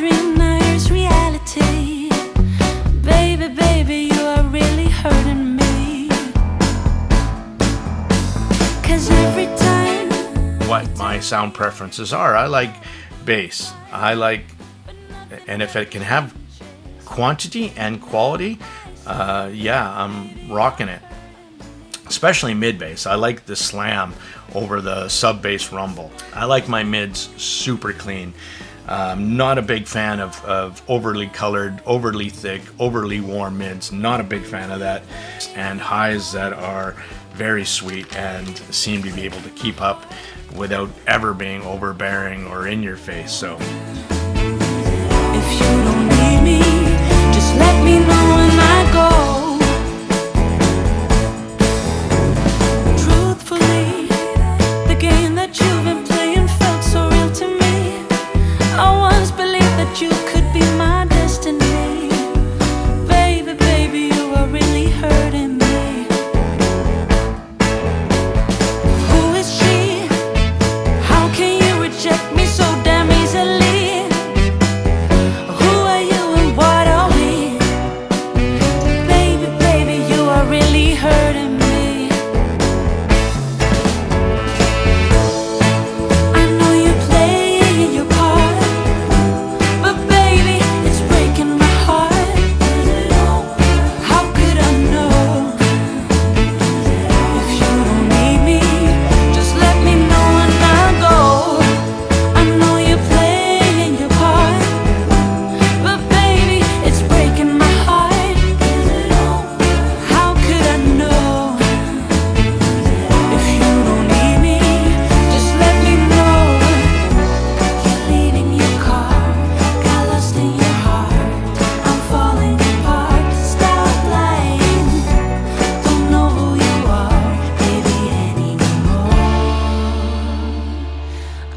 dream, now here's reality. Baby, baby, you are really hurting me. 'Cause every time what my sound preferences are. I like bass. And if it can have quantity and quality, yeah, I'm rocking it. Especially mid bass. I like the slam over the sub bass rumble. I like my mids super clean. Not a big fan of overly colored, overly thick, overly warm mids. Not a big fan of that. And highs that are very sweet and seem to be able to keep up without ever being overbearing or in your face. So if you don't need me, just let me know when I go. Truthfully, the game that you've been playing felt so real to me. I once believed that you could be my destiny. Baby, baby, you are really hurting me. Who is she? How can you reject me so damn easily? Who are you and what are we? Baby, baby, you are really hurting me. I know you're playing your part, but baby, it's breaking my heart. How could I know? If you don't need me, just let me know when I go. I know you're playing your part, but baby, it's breaking my heart. How could I know? If you don't need me, just let me know. You're leaving your car, got lost in your heart. I'm falling apart, stop lying. Don't know who you are, baby, anymore.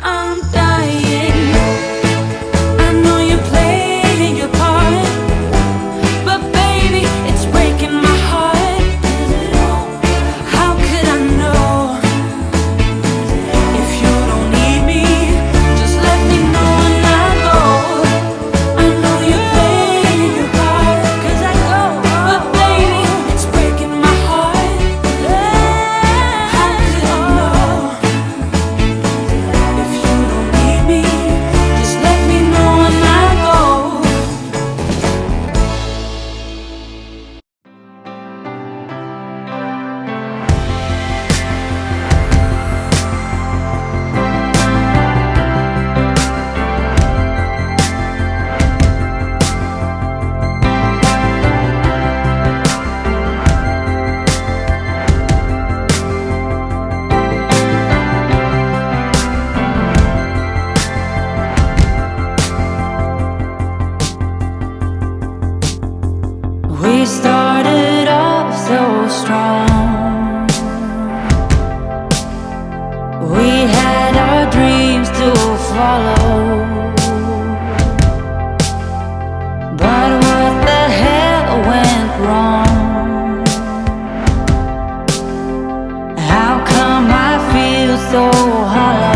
I'm dying. I know you're playing your part, but baby, it's breaking my heart. How could I know? If you don't need me, just let me know when I go. I know you're playing your part, 'cause I go, but baby, it's breaking my heart. How could I know? If you don't need me, just let me know when I go. We started off so strong. We had our dreams to follow. But what the hell went wrong? How come I feel so hollow?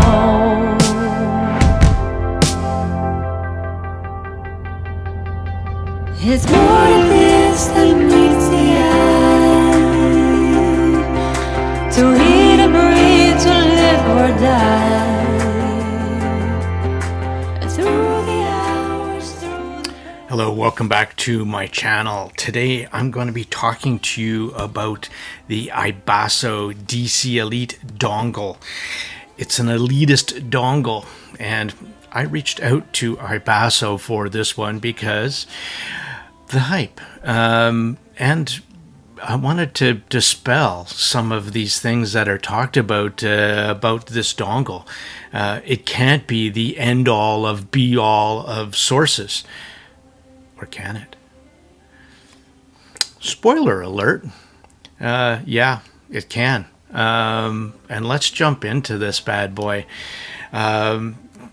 It's more than this than meets the eye. To eat and breathe, to live or die. Through the hours, hello, welcome back to my channel. Today I'm going to be talking to you about the iBasso DC Elite dongle. It's an elitist dongle, and I reached out to iBasso for this one because the hype, and I wanted to dispel some of these things that are talked about this dongle. It can't be the end all of be all of sources, or can it? Spoiler alert. Yeah, it can. And let's jump into this bad boy.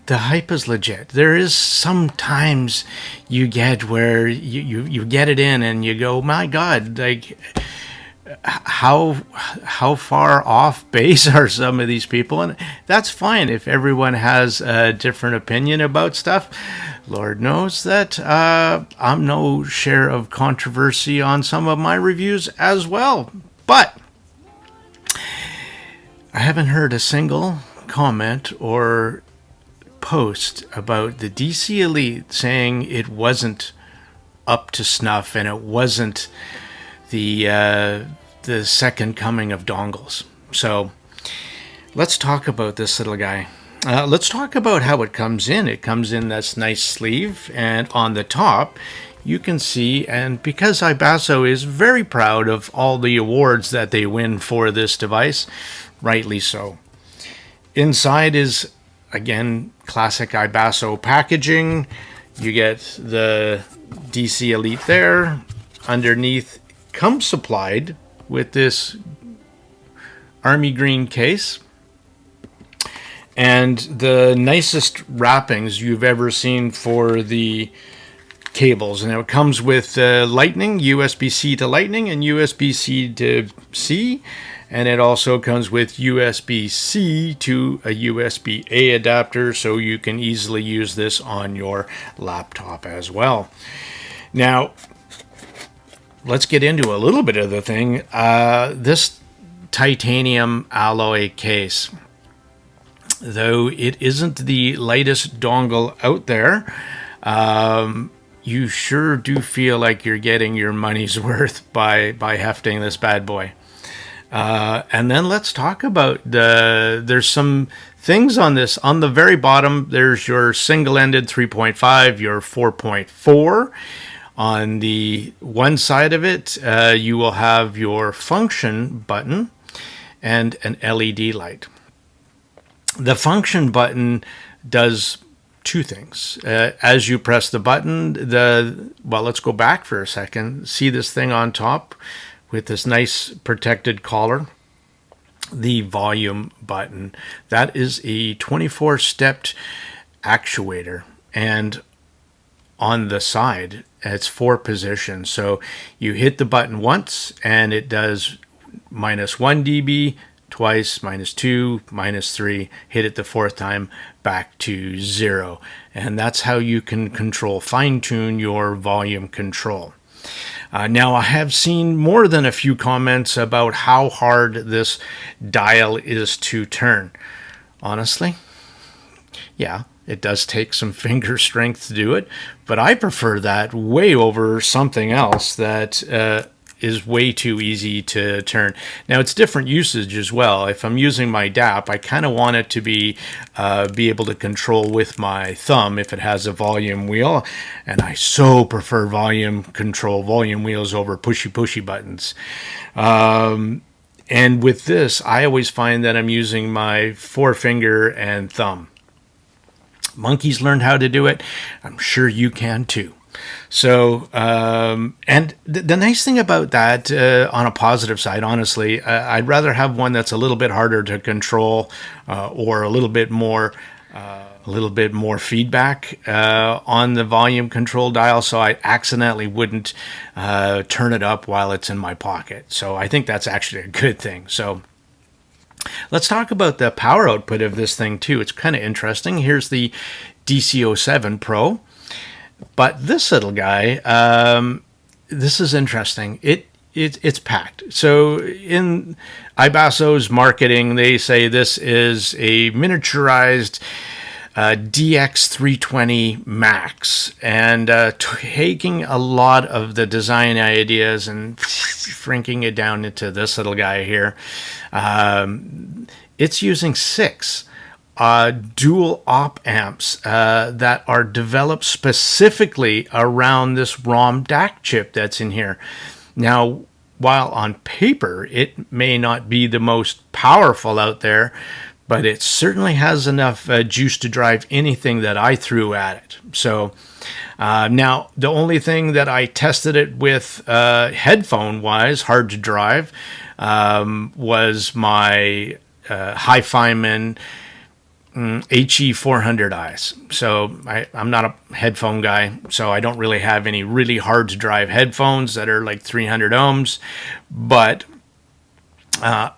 The hype is legit. There is sometimes you get where you get it in and you go, my God, like how far off base are some of these people? And that's fine if everyone has a different opinion about stuff. Lord knows that I'm no share of controversy on some of my reviews as well. But I haven't heard a single comment or post about the DC Elite saying it wasn't up to snuff and it wasn't the second coming of dongles. So let's talk about this little guy. Let's talk about how it comes in. It comes in this nice sleeve, and on the top you can see, and because iBasso is very proud of all the awards that they win for this device, rightly so. Inside is, again, classic iBasso packaging. You get the DC Elite there. Underneath comes supplied with this army green case and the nicest wrappings you've ever seen for the cables. And it comes with Lightning, USB-C to Lightning, and USB-C to C. And it also comes with USB-C to a USBA adapter, so you can easily use this on your laptop as well. Now, let's get into a little bit of the thing. This titanium alloy case, though it isn't the lightest dongle out there, you sure do feel like you're getting your money's worth by hefting this bad boy. And then let's talk about there's some things on this. On the very bottom, there's your single-ended 3.5, your 4.4. On the one side of it, you will have your function button and an LED light. The function button does two things. As you press the button, well, let's go back for a second. See this thing on top with this nice protected collar? The volume button. That is a 24-stepped actuator. And on the side, it's 4 positions. So you hit the button once and it does -1 dB, twice, -2, -3, hit it the 4th time, back to 0. And that's how you can fine-tune your volume control. Now, I have seen more than a few comments about how hard this dial is to turn. Honestly, yeah, it does take some finger strength to do it, but I prefer that way over something else that is way too easy to turn. Now, it's different usage as well. If I'm using my DAP, I kind of want it to be able to control with my thumb if it has a volume wheel, and I so prefer volume wheels over pushy buttons. And with this, I always find that I'm using my forefinger and thumb. Monkeys learned how to do it. I'm sure you can too. So, and the nice thing about that, on a positive side, honestly, I'd rather have one that's a little bit harder to control, or a little bit more feedback on the volume control dial, so I accidentally wouldn't turn it up while it's in my pocket. So I think that's actually a good thing. So let's talk about the power output of this thing too. It's kind of interesting. Here's the DC07 Pro. But this little guy, this is interesting. It's packed. So in iBasso's marketing, they say this is a miniaturized DX320 Max, and taking a lot of the design ideas and shrinking it down into this little guy here. It's using 6 dual op amps that are developed specifically around this ROM DAC chip that's in here. Now, while on paper it may not be the most powerful out there, but it certainly has enough juice to drive anything that I threw at it. So now, the only thing that I tested it with headphone-wise, hard to drive, was my Hi-Fiman HE400Is. So I'm not a headphone guy, so I don't really have any really hard to drive headphones that are like 300 ohms, but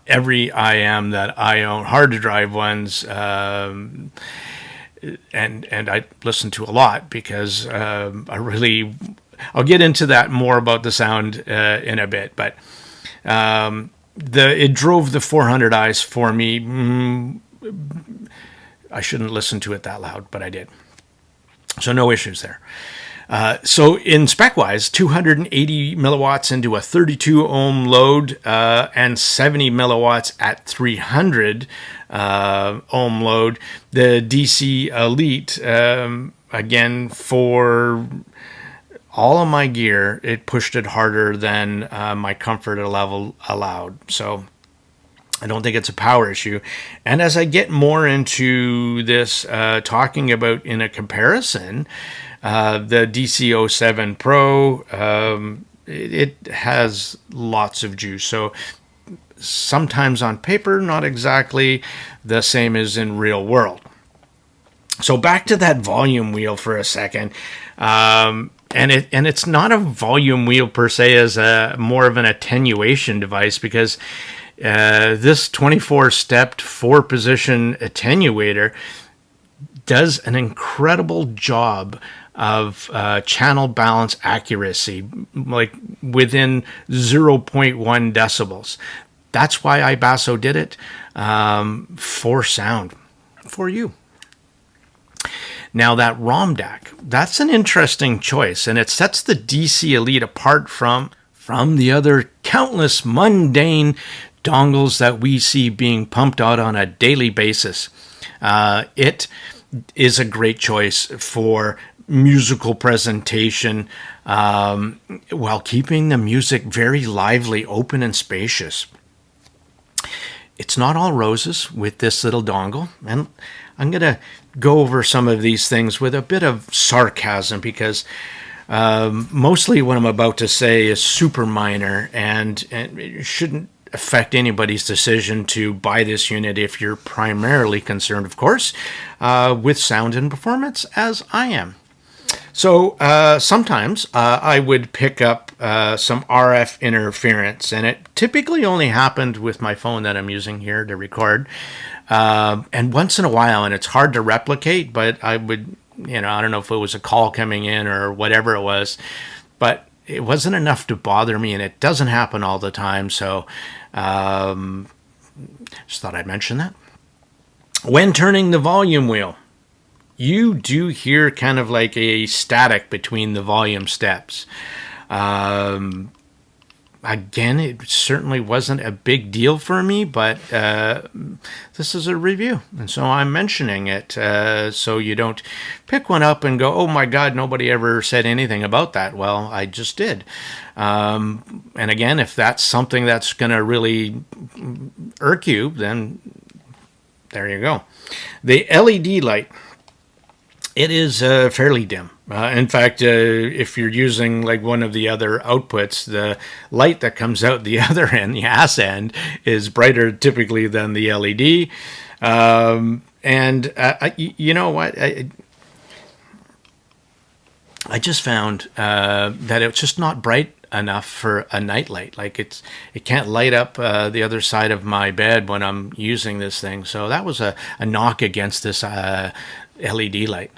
every IM that I own, hard to drive ones, and I listen to a lot because I'll get into that more about the sound in a bit, but it drove the 400 eyes for me. I shouldn't listen to it that loud, but I did. So no issues there. So in spec-wise, 280 milliwatts into a 32 ohm load and 70 milliwatts at 300 ohm load. The DC Elite, again, for all of my gear, it pushed it harder than my comfort level allowed. So I don't think it's a power issue. And as I get more into this, talking about in a comparison, the DC07 Pro, it has lots of juice. So sometimes on paper, not exactly the same as in real world. So back to that volume wheel for a second. And it's not a volume wheel per se, as more of an attenuation device, because this 24-stepped 4-position attenuator does an incredible job of channel balance accuracy, like within 0.1 decibels. That's why iBasso did it, for sound, for you. Now that ROM DAC, that's an interesting choice, and it sets the DC Elite apart from the other countless mundane dongles that we see being pumped out on a daily basis. It is a great choice for musical presentation, while keeping the music very lively, open, and spacious. It's not all roses with this little dongle, and I'm going to go over some of these things with a bit of sarcasm, because mostly what I'm about to say is super minor, and it shouldn't affect anybody's decision to buy this unit if you're primarily concerned, of course, with sound and performance, as I am. So sometimes I would pick up some RF interference, and it typically only happened with my phone that I'm using here to record. And once in a while, and it's hard to replicate, but I would, I don't know if it was a call coming in or whatever it was, but it wasn't enough to bother me, and it doesn't happen all the time. So just thought I'd mention that. When turning the volume wheel, you do hear kind of like a static between the volume steps. Again, it certainly wasn't a big deal for me, but this is a review, and so I'm mentioning it so you don't pick one up and go, oh my God, nobody ever said anything about that. Well, I just did. And again, if that's something that's going to really irk you, then there you go. The LED light. It is fairly dim. In fact, if you're using like one of the other outputs, the light that comes out the other end, the ass end, is brighter typically than the LED. You know what? I just found that it's just not bright enough for a night light. Like it can't light up the other side of my bed when I'm using this thing. So that was a knock against this LED light.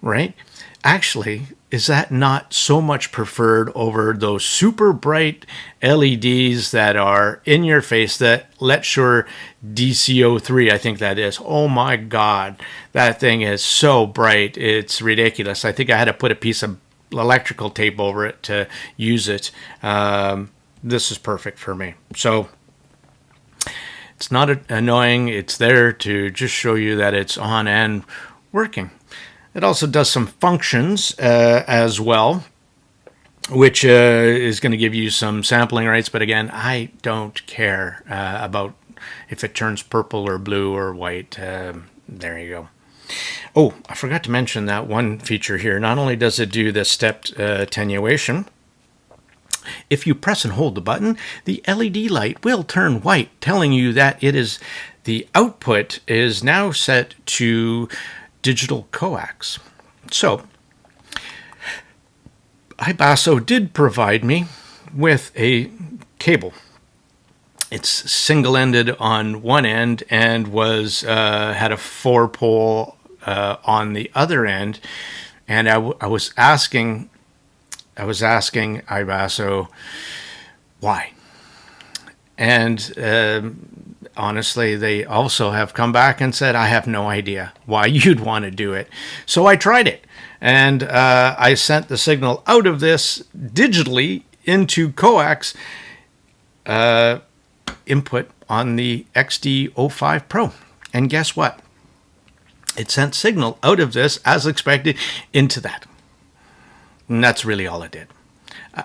Right? Actually, is that not so much preferred over those super bright LEDs that are in your face, that Let's Your DC03, I think that is. Oh my God, that thing is so bright. It's ridiculous. I think I had to put a piece of electrical tape over it to use it. This is perfect for me. So it's not annoying. It's there to just show you that it's on and working. It also does some functions as well, which is going to give you some sampling rates. But again, I don't care about if it turns purple or blue or white. There you go. Oh, I forgot to mention that one feature here. Not only does it do the stepped attenuation, if you press and hold the button, the LED light will turn white, telling you that the output is now set to digital coax. So iBasso did provide me with a cable, it's single-ended on one end and was had a 4-pole on the other end. And I was asking iBasso why. And honestly, they also have come back and said, I have no idea why you'd want to do it. So I tried it. And I sent the signal out of this digitally into coax input on the XD05 Pro. And guess what? It sent signal out of this, as expected, into that. And that's really all it did.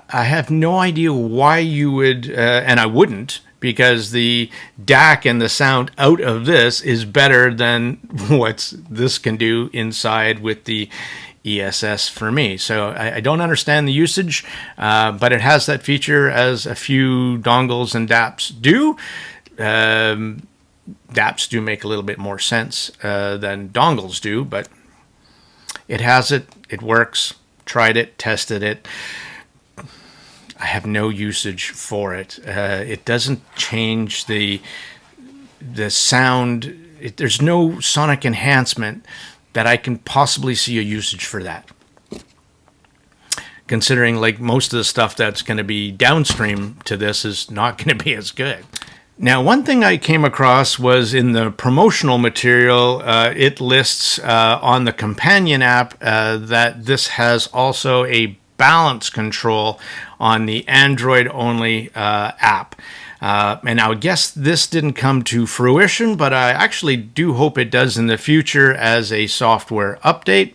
I have no idea why you would, and I wouldn't, because the DAC and the sound out of this is better than what this can do inside with the ESS for me. So I don't understand the usage, but it has that feature as a few dongles and DAPs do. DAPs do make a little bit more sense than dongles do, but it has it. It works. Tried it, tested it. I have no usage for it. It doesn't change the sound. There's no sonic enhancement that I can possibly see a usage for that. Considering like most of the stuff that's going to be downstream to this is not going to be as good. Now, one thing I came across was in the promotional material, it lists on the companion app that this has also a balance control on the Android-only app. And I guess this didn't come to fruition, but I actually do hope it does in the future as a software update.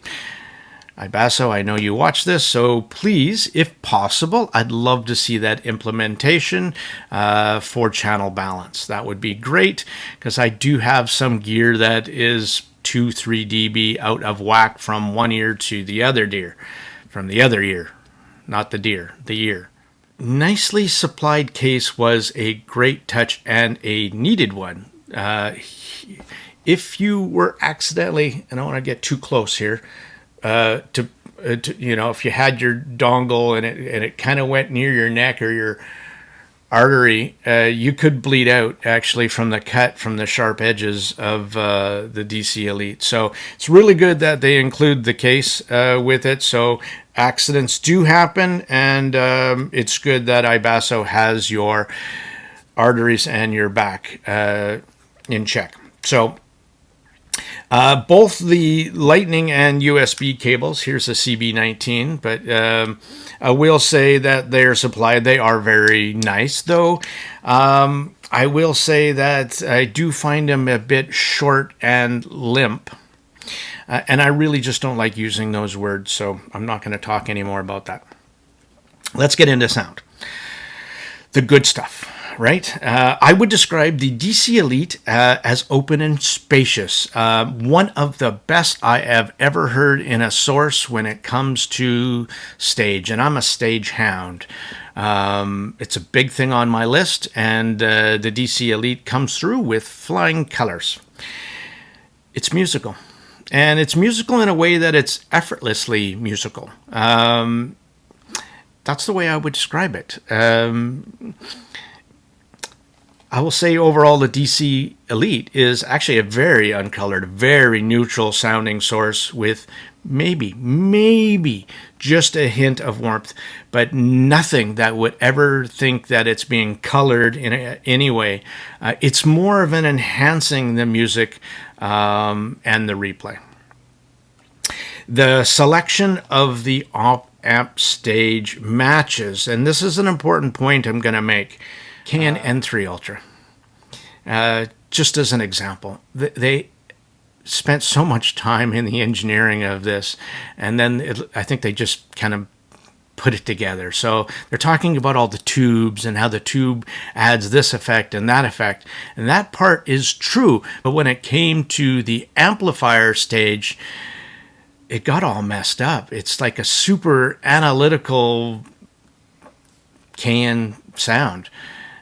iBasso, I know you watch this, so please, if possible, I'd love to see that implementation for channel balance. That would be great, because I do have some gear that is 2-3 dB out of whack from one ear to the other ear. From the other ear, not the deer, the ear. Nicely supplied case was a great touch and a needed one. If you were accidentally, and I don't want to get too close here, you know, if you had your dongle and it kind of went near your neck or your artery, you could bleed out actually from the cut from the sharp edges of the DC Elite. So it's really good that they include the case with it. So accidents do happen, and it's good that iBasso has your arteries and your back in check. So both the Lightning and USB cables, here's a CB19, but I will say that they're supplied. They are very nice, though. I will say that I do find them a bit short and limp. And I really just don't like using those words, so I'm not going to talk any more about that. Let's get into sound. The good stuff, right? I would describe the DC Elite as open and spacious. One of the best I have ever heard in a source when it comes to stage, and I'm a stage hound. It's a big thing on my list, and the DC Elite comes through with flying colors. It's musical. And it's musical in a way that it's effortlessly musical. That's the way I would describe it. I will say overall the DC Elite is actually a very uncolored, very neutral sounding source with maybe just a hint of warmth, but nothing that would ever think that it's being colored in any way. It's more of an enhancing the music and the replay. The selection of the op-amp stage matches, and this is an important point I'm going to make, KANN N3 Ultra. Just as an example, they spent so much time in the engineering of this, and then I think they just kind of put it together. So they're talking about all the tubes and how the tube adds this effect and that part is true. But when it came to the amplifier stage, it got all messed up. It's like a super analytical KANN sound,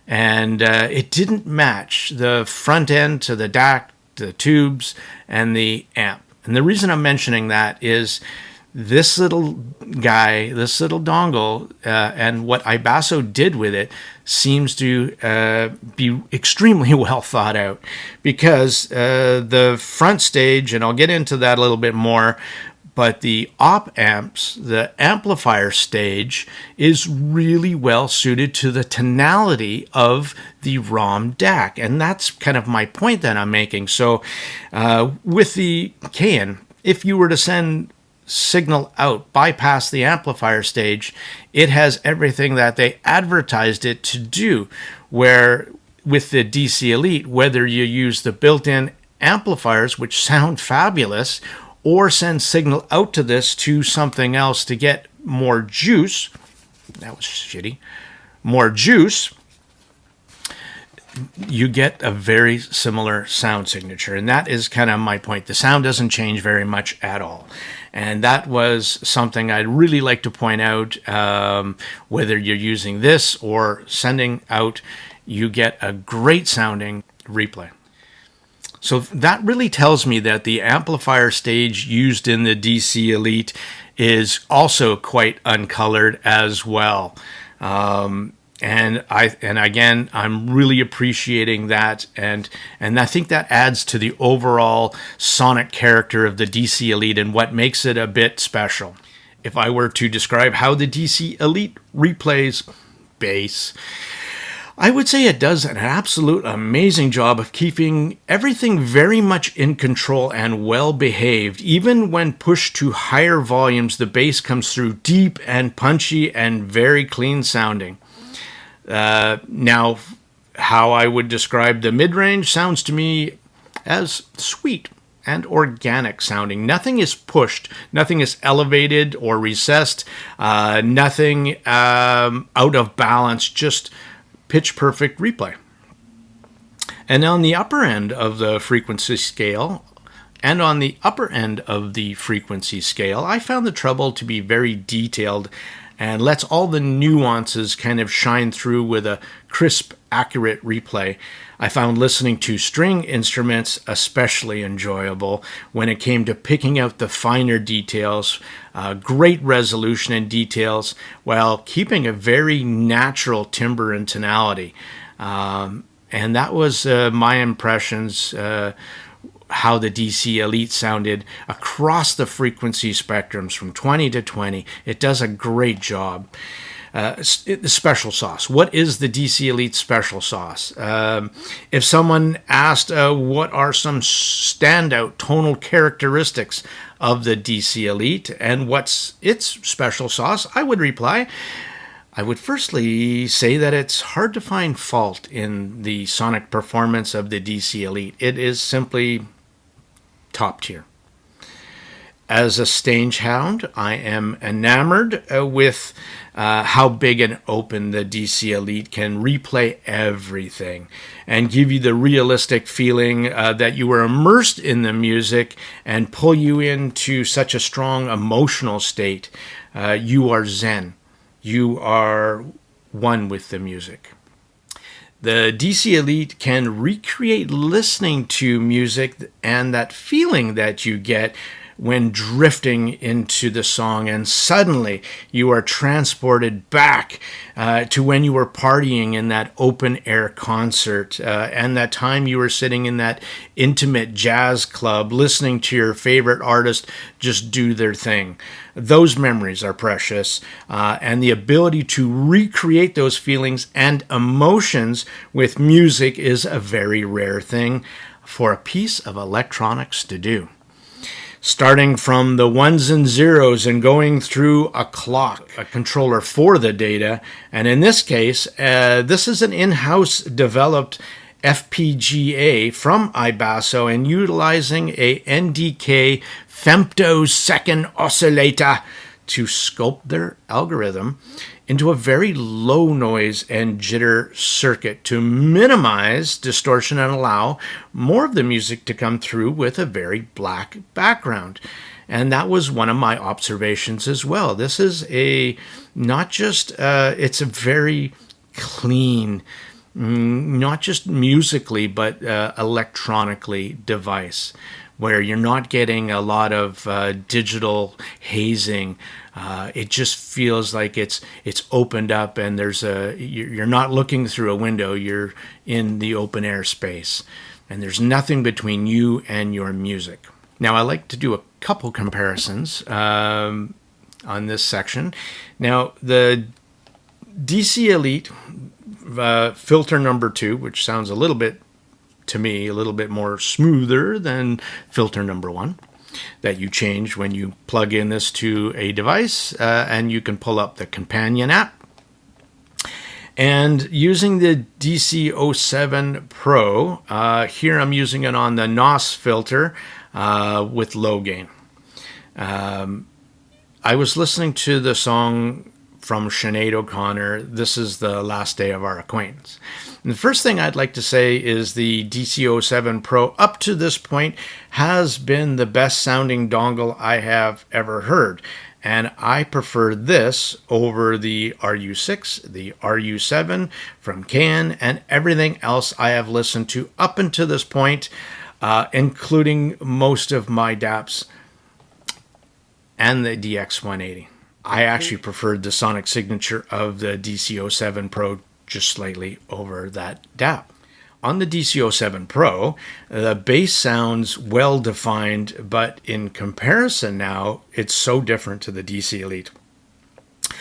and it didn't match the front end to the DAC, the tubes, and the amp. And the reason I'm mentioning that is this little guy, this little dongle, and what iBasso did with it seems to be extremely well thought out, because the front stage, and I'll get into that a little bit more, but the op amps, the amplifier stage, is really well suited to the tonality of the ROM DAC. And that's kind of my point that I'm making. So with the KANN, if you were to send signal out, bypass the amplifier stage, it has everything that they advertised it to do. Where with the DC Elite, whether you use the built-in amplifiers, which sound fabulous, or send signal out to this to something else to get more juice, that was shitty, more juice, you get a very similar sound signature. And that is kind of my point. The sound doesn't change very much at all. And that was something I'd really like to point out. Whether you're using this or sending out, you get a great sounding replay. So that really tells me that the amplifier stage used in the DC Elite is also quite uncolored as well. And again, I'm really appreciating that, and I think that adds to the overall sonic character of the DC Elite and what makes it a bit special. If I were to describe how the DC Elite replays bass, I would say it does an absolute amazing job of keeping everything very much in control and well behaved. Even when pushed to higher volumes, the bass comes through deep and punchy and very clean sounding. Now, how I would describe the mid-range sounds to me as sweet and organic sounding. Nothing is pushed, nothing is elevated or recessed, nothing out of balance, just pitch perfect replay. And on the upper end of the frequency scale, I found the treble to be very detailed and lets all the nuances kind of shine through with a crisp, accurate replay. I found listening to string instruments especially enjoyable when it came to picking out the finer details, great resolution and details, while keeping a very natural timbre and tonality. And that was my impressions, how the DC Elite sounded across the frequency spectrums from 20 to 20. It does a great job. The special sauce. What is the DC Elite special sauce? If someone asked what are some standout tonal characteristics of the DC Elite and what's its special sauce, I would reply, I would firstly say that it's hard to find fault in the sonic performance of the DC Elite. It is simply top tier. As a stage hound, I am enamored with how big and open the DC Elite can replay everything and give you the realistic feeling that you are immersed in the music and pull you into such a strong emotional state. You are zen. You are one with the music. The DC Elite can recreate listening to music and that feeling that you get when drifting into the song, and suddenly you are transported back to when you were partying in that open air concert and that time you were sitting in that intimate jazz club listening to your favorite artist just do their thing. Those memories are precious, and the ability to recreate those feelings and emotions with music is a very rare thing for a piece of electronics to do. Starting from the ones and zeros and going through a clock, a controller for the data. And in this case, this is an in-house developed FPGA from iBasso and utilizing a NDK femtosecond oscillator to sculpt their algorithm into a very low noise and jitter circuit to minimize distortion and allow more of the music to come through with a very black background. And that was one of my observations as well. This is it's a very clean, not just musically, but electronically device. where you're not getting a lot of digital hazing. It just feels like it's opened up, and you're not looking through a window. You're in the open air space, and there's nothing between you and your music. Now, I like to do a couple comparisons on this section. Now, the DC Elite filter number 2, which sounds a little bit, to me, a little bit more smoother than filter number 1, that you change when you plug in this to a device, and you can pull up the companion app. And using the DC07 Pro, here I'm using it on the NOS filter with low gain. I was listening to the song from Sinead O'Connor, "This is the Last Day of Our Acquaintance." And the first thing I'd like to say is the DC07 Pro, up to this point, has been the best sounding dongle I have ever heard. And I prefer this over the RU6, the RU7 from KANN, and everything else I have listened to up until this point, including most of my DAPs and the DX180. I actually preferred the sonic signature of the DC07 Pro just slightly over that DAP. On the DC07 Pro, the bass sounds well defined, but in comparison now, it's so different to the DC Elite.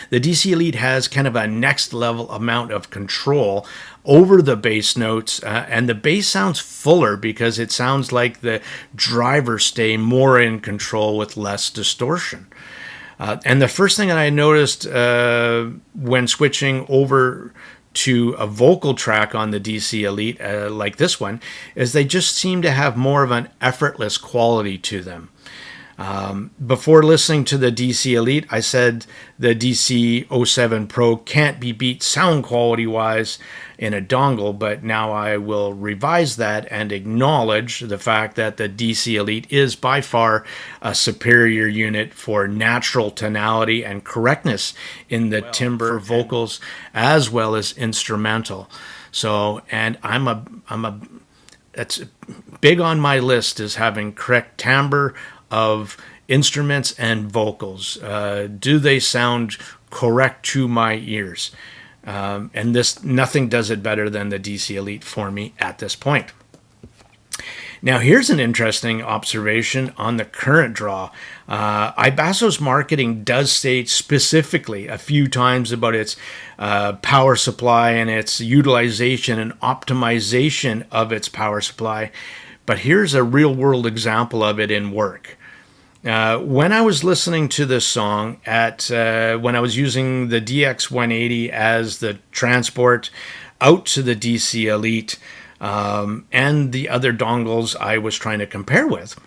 The DC Elite has kind of a next level amount of control over the bass notes, and the bass sounds fuller because it sounds like the drivers stay more in control with less distortion. And the first thing that I noticed when switching over to a vocal track on the DC Elite, like this one, is they just seem to have more of an effortless quality to them. Before listening to the DC Elite, I said the DC07 Pro can't be beat sound quality wise in a dongle, but now I will revise that and acknowledge the fact that the DC Elite is by far a superior unit for natural tonality and correctness in the timbre vocals as well as instrumental. So, and that's big on my list, is having correct timbre of instruments and vocals. Do they sound correct to my ears? And nothing does it better than the DC Elite for me at this point. Now, here's an interesting observation on the current draw. iBasso's marketing does state specifically a few times about its power supply and its utilization and optimization of its power supply. But here's a real-world example of it in work. When I was listening to this song when I was using the DX180 as the transport out to the DC Elite and the other dongles I was trying to compare with,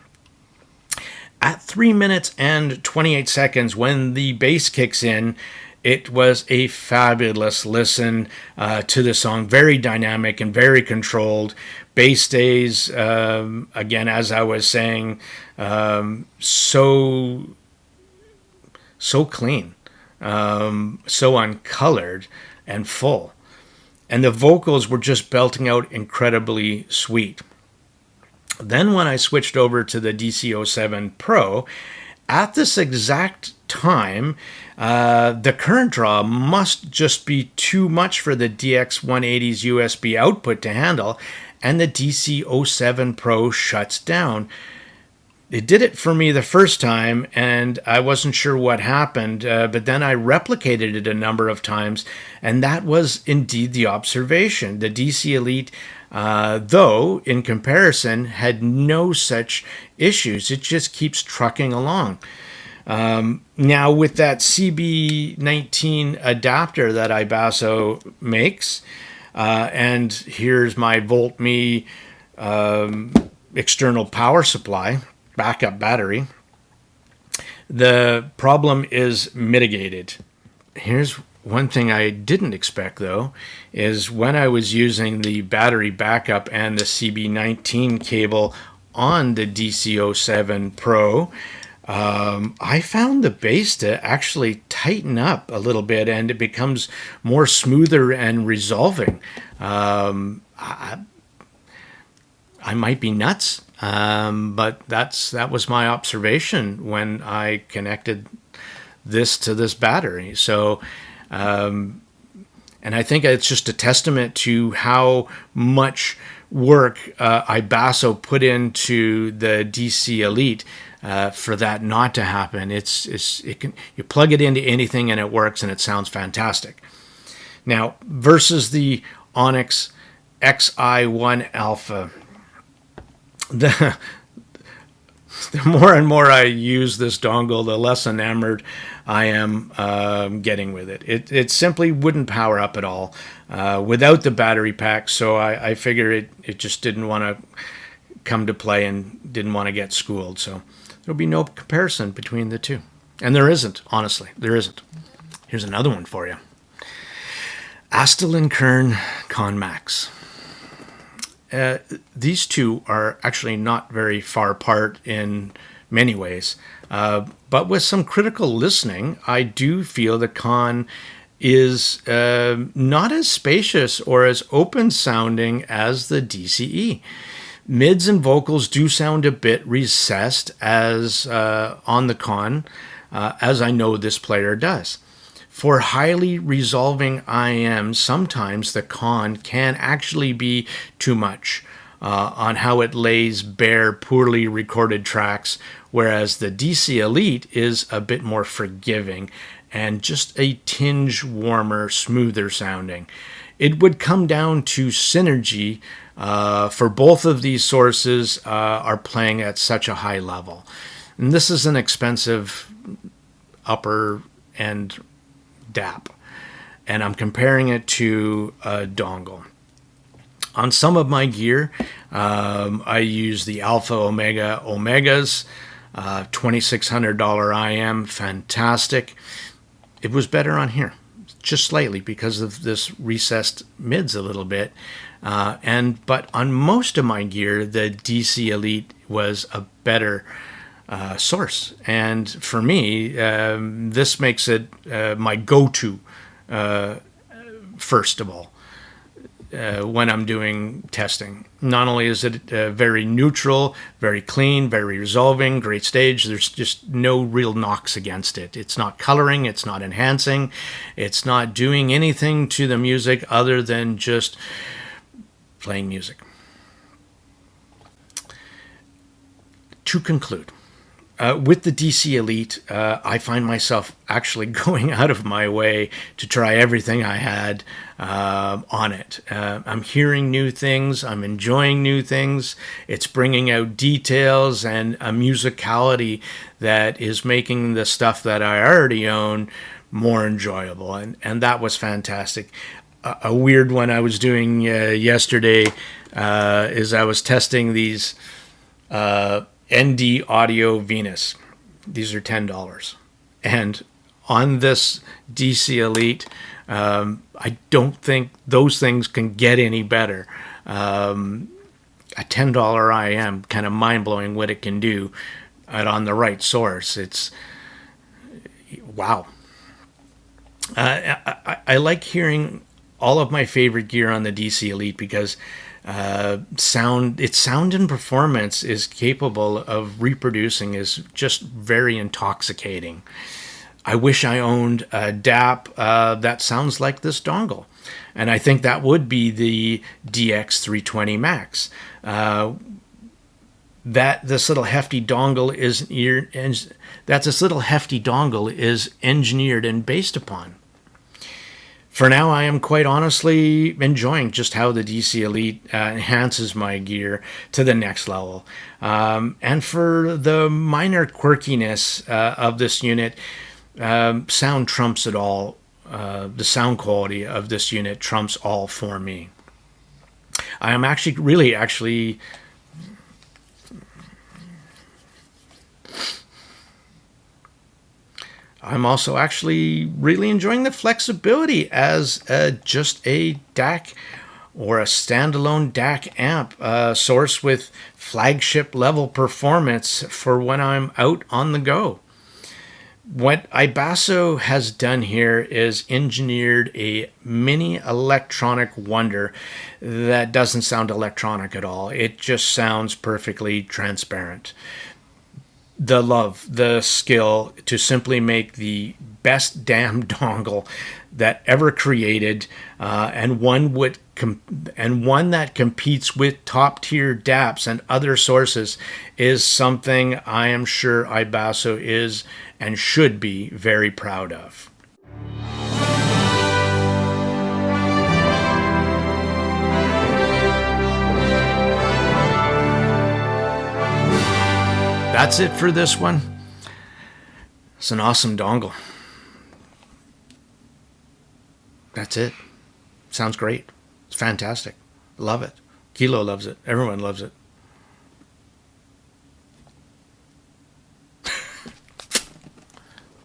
at 3 minutes and 28 seconds when the bass kicks in, it was a fabulous listen to the song. Very dynamic and very controlled. Bass stays, again, as I was saying, so clean, so uncolored and full. And the vocals were just belting out incredibly sweet. Then when I switched over to the DC07 Pro, at this exact time, the current draw must just be too much for the DX180's USB output to handle, and the DC07 Pro shuts down. It did it for me the first time, and I wasn't sure what happened, but then I replicated it a number of times, and that was indeed the observation. The DC Elite, though, in comparison, had no such issues. It just keeps trucking along. Now, with that CB19 adapter that iBasso makes, and here's my VoltMe external power supply, backup battery, the problem is mitigated. Here's one thing I didn't expect, though, is when I was using the battery backup and the CB19 cable on the DC07 Pro, I found the bass to actually tighten up a little bit, and it becomes more smoother and resolving. I might be nuts, But that was my observation when I connected this to this battery. So, and I think it's just a testament to how much work iBasso put into the DC Elite for that not to happen. You plug it into anything and it works and it sounds fantastic. Now, versus the ONIX XI1 Alpha, the more and more I use this dongle, the less enamored I am getting with it. It simply wouldn't power up at all without the battery pack, so I figure it just didn't want to come to play and didn't want to get schooled. So there'll be no comparison between the two. And there isn't, honestly. There isn't. Here's another one for you. ASTEL and KERN KANN Max. These two are actually not very far apart in many ways. But with some critical listening, I do feel the KANN is not as spacious or as open sounding as the DCE. Mids and vocals do sound a bit recessed as on the KANN, as I know this player does. For highly resolving IMs, sometimes the KANN can actually be too much on how it lays bare poorly recorded tracks, whereas the DC Elite is a bit more forgiving and just a tinge warmer, smoother sounding. It would come down to synergy for both of these sources are playing at such a high level. And this is an expensive upper end DAP, and I'm comparing it to a dongle. On some of my gear, I use the Alpha Omega Omegas, $2,600 IM, fantastic. It was better on here, just slightly because of this recessed mids a little bit. But on most of my gear, the DC Elite was a better source, and for me, this makes it my go-to first of all when I'm doing testing. Not only is it very neutral, very clean, very resolving, great stage, there's just no real knocks against it. It's not coloring, it's not enhancing, it's not doing anything to the music other than just playing music. To conclude, with the DC Elite, I find myself actually going out of my way to try everything I had on it. I'm hearing new things. I'm enjoying new things. It's bringing out details and a musicality that is making the stuff that I already own more enjoyable. And that was fantastic. A weird one I was doing yesterday is I was testing these ND Audio Venus. These are $10. And on this DC Elite, I don't think those things can get any better. A $10 IM, kind of mind-blowing what it can do on the right source. It's wow. I like hearing all of my favorite gear on the DC Elite because sound and performance is capable of reproducing is just very intoxicating. I wish I owned a DAP that sounds like this dongle, and I think that would be the DX320 Max. This little hefty dongle is engineered and based upon. For now, I am quite honestly enjoying just how the DC Elite enhances my gear to the next level. And for the minor quirkiness of this unit, sound trumps it all. The sound quality of this unit trumps all for me. I am actually I'm also actually really enjoying the flexibility as just a DAC or a standalone DAC amp source with flagship level performance for when I'm out on the go. What iBasso has done here is engineered a mini electronic wonder that doesn't sound electronic at all. It just sounds perfectly transparent. The love, the skill to simply make the best damn dongle that ever created, and one that competes with top tier DAPs and other sources, is something I am sure iBasso is and should be very proud of. That's it for this one. It's an awesome dongle. That's it. Sounds great. It's fantastic. Love it. Kilo loves it. Everyone loves it.